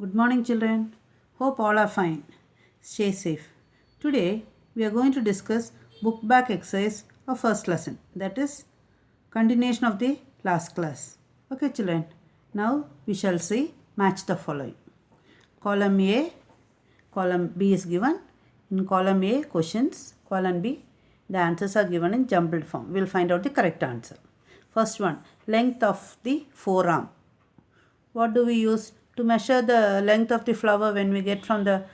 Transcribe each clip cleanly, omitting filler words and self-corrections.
Good morning, children. Hope all are fine. Stay safe. Today we are going to discuss book back exercise of first lesson. That is continuation of the last class. Okay, children. Now we shall see match the following. Column A, column B is given. In column A, questions. Column B, the answers are given in jumbled form. We will find out the correct answer. First one, length of the forearm. What do we use to measure the length of the flower when we get from the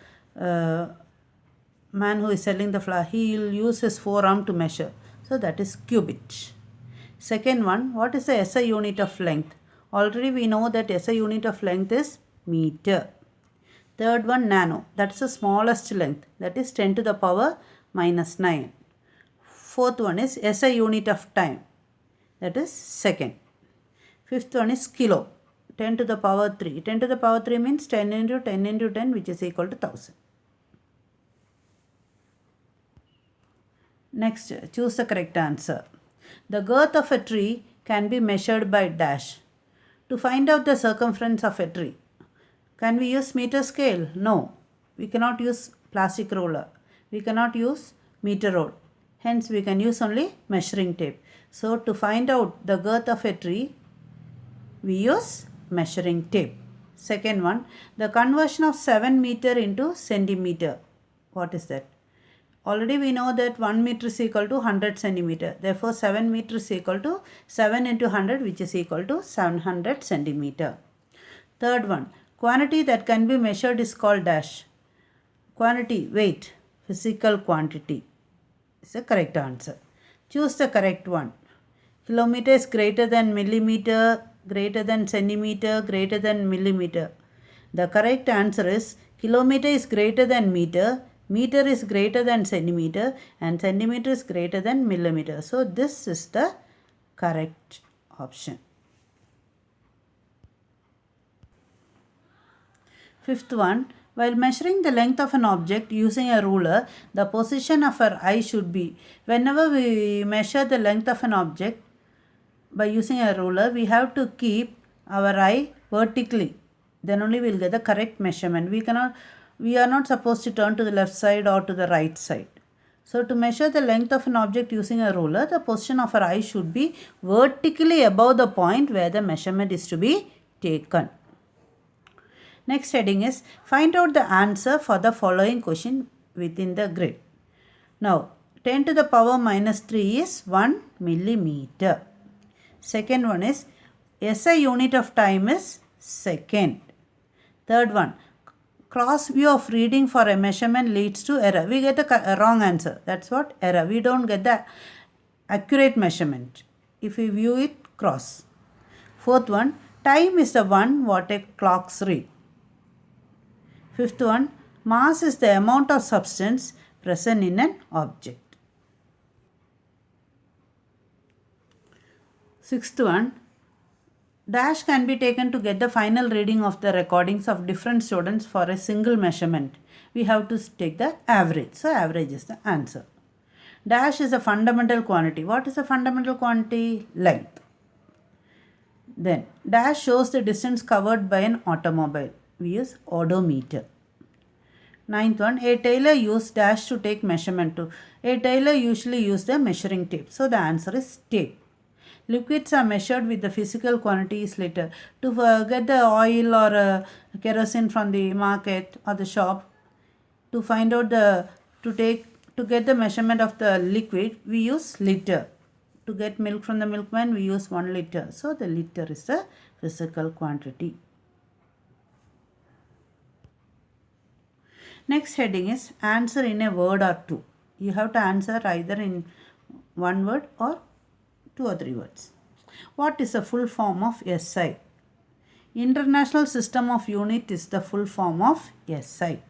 man who is selling the flower? He will use his forearm to measure. So that is cubit. Second one, what is the SI unit of length? Already we know that SI unit of length is meter. Third one, nano. That's the smallest length. That is 10 to the power minus 9. Fourth one is SI unit of time. That is second. Fifth one is kilo. 10 to the power 3. 10 to the power 3 means 10 into 10 into 10, which is equal to 1000. Next, choose the correct answer. The girth of a tree can be measured by dash. To find out the circumference of a tree, can we use meter scale? No. We cannot use plastic ruler. We cannot use meter roll. Hence, we can use only measuring tape. So, to find out the girth of a tree, we use measuring tape. Second one, the conversion of 7 meter into centimeter. What is that? Already we know that 1 meter is equal to 100 centimeter. Therefore, 7 meter is equal to 7 into 100, which is equal to 700 centimeter. Third one, quantity that can be measured is called dash. Quantity, weight, physical quantity is the correct answer. Choose the correct one. Kilometer is greater than millimeter, greater than centimeter, greater than millimeter. The correct answer is kilometer is greater than meter, meter is greater than centimeter, and centimeter is greater than millimeter. So this is the correct option. Fifth one, while measuring the length of an object using a ruler, the position of our eye should be. Whenever we measure the length of an object by using a ruler, we have to keep our eye vertically. Then only we will get the correct measurement. We are not supposed to turn to the left side or to the right side. So to measure the length of an object using a ruler, the position of our eye should be vertically above the point where the measurement is to be taken. Next heading is find out the answer for the following question within the grid. Now 10 to the power minus 3 is 1 millimeter. Second one is SI unit of time is second. Third one, cross view of reading for a measurement leads to error. We get a wrong answer. That's what error. We don't get the accurate measurement if we view it cross. Fourth one, time is the one what a clocks read. Fifth one, mass is the amount of substance present in an object. Sixth one, dash can be taken to get the final reading of the recordings of different students for a single measurement. We have to take the average. So, average is the answer. Dash is a fundamental quantity. What is a fundamental quantity? Length. Then, dash shows the distance covered by an automobile. We use odometer. Ninth one, a tailor used dash to take measurement to. A tailor usually uses the measuring tape. So, the answer is tape. Liquids are measured with the physical quantity is liter. To get the oil or kerosene from the market or the shop, to find out to get the measurement of the liquid, we use liter. To get milk from the milkman, we use 1 liter. So the liter is the physical quantity. Next heading is answer in a word or two. You have to answer either in one word or 2 or 3 words. What is the full form of SI? International System of Unit is the full form of SI.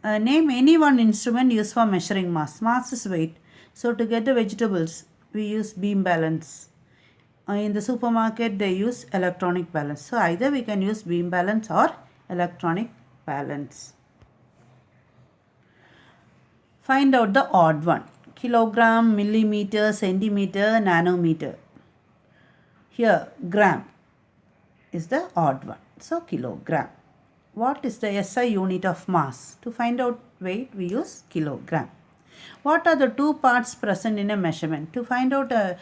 Name any one instrument used for measuring mass. Mass is weight. So to get the vegetables, we use beam balance. In the supermarket, they use electronic balance. So either we can use beam balance or electronic balance. Find out the odd one. Kilogram, millimeter, centimeter, nanometer. Here, gram is the odd one. So kilogram. What is the SI unit of mass? To find out weight, we use kilogram. What are the two parts present in a measurement? To find out a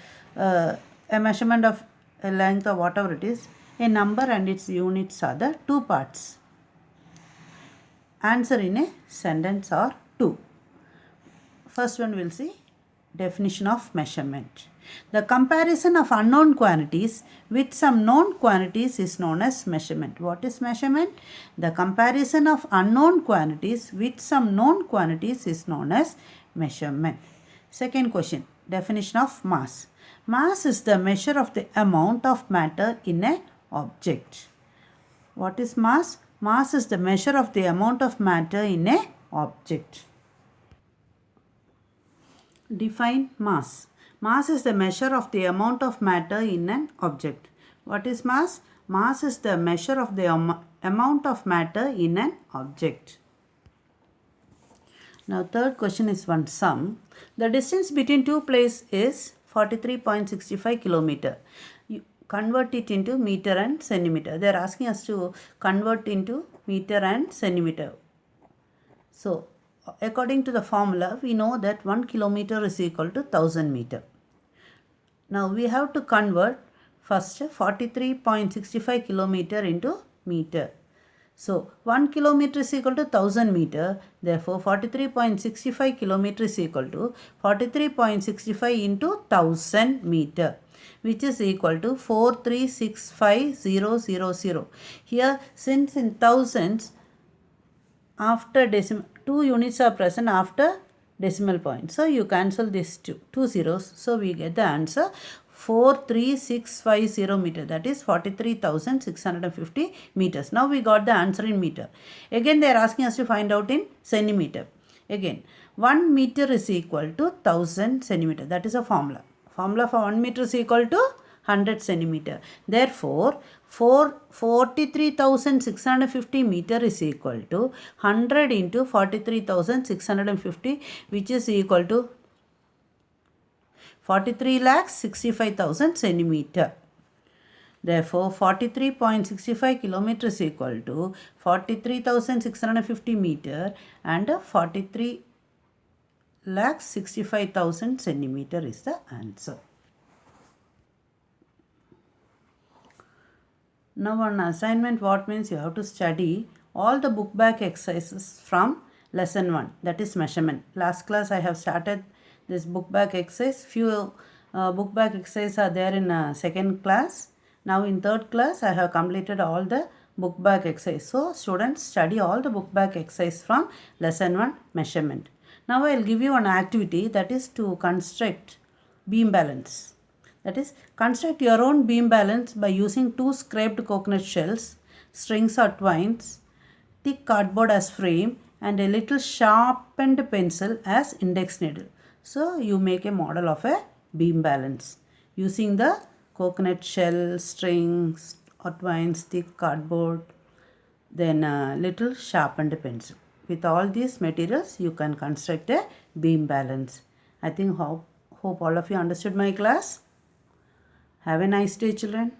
measurement of a length or whatever it is, a number and its units are the two parts. Answer in a sentence are two. First one we'll see definition of measurement. The comparison of unknown quantities with some known quantities is known as measurement. What is measurement? The comparison of unknown quantities with some known quantities is known as measurement. Second question, definition of mass. Mass is the measure of the amount of matter in an object. What is mass? Mass is the measure of the amount of matter in an object. Define mass. Mass is the measure of the amount of matter in an object. What is mass? Mass is the measure of the amount of matter in an object. Now third question is one sum. The distance between two places is 43.65 kilometer. You convert it into meter and centimeter. They are asking us to convert into meter and centimeter. So according to the formula, we know that 1 kilometer is equal to 1000 meter. Now we have to convert first 43.65 kilometer into meter. So 1 kilometer is equal to 1000 meter. Therefore 43.65 kilometer is equal to 43.65 into 1000 meter, which is equal to 4365000. Here, since in thousands, after decimal, two units are present after decimal point. So you cancel these two zeros. So we get the answer 43650 meter, that is 43,650 meters. Now we got the answer in meter. Again they are asking us to find out in centimeter. Again 1 meter is equal to 1000 centimeter. That is a formula. Formula for 1 meter is equal to 100 centimeter. Therefore 43,650 meter is equal to 100 into 43,650, which is equal to 43,65,000 centimeter. Therefore 43.65 kilometer is equal to 43,650 meter and 43,65,000 centimeter is the answer. Now on assignment, what means you have to study all the book back exercises from lesson 1, that is measurement. Last class I have started this book back exercise. Few book back exercises are there in second class. Now in third class I have completed all the book back exercise. So students study all the book back exercise from lesson 1 measurement. Now I will give you an activity, that is to construct beam balance. That is, construct your own beam balance by using 2 scraped coconut shells, strings or twines, thick cardboard as frame, and a little sharpened pencil as index needle. So you make a model of a beam balance using the coconut shell, strings or twines, thick cardboard, then a little sharpened pencil. With all these materials you can construct a beam balance. I think hope all of you understood my class. Have a nice day, children.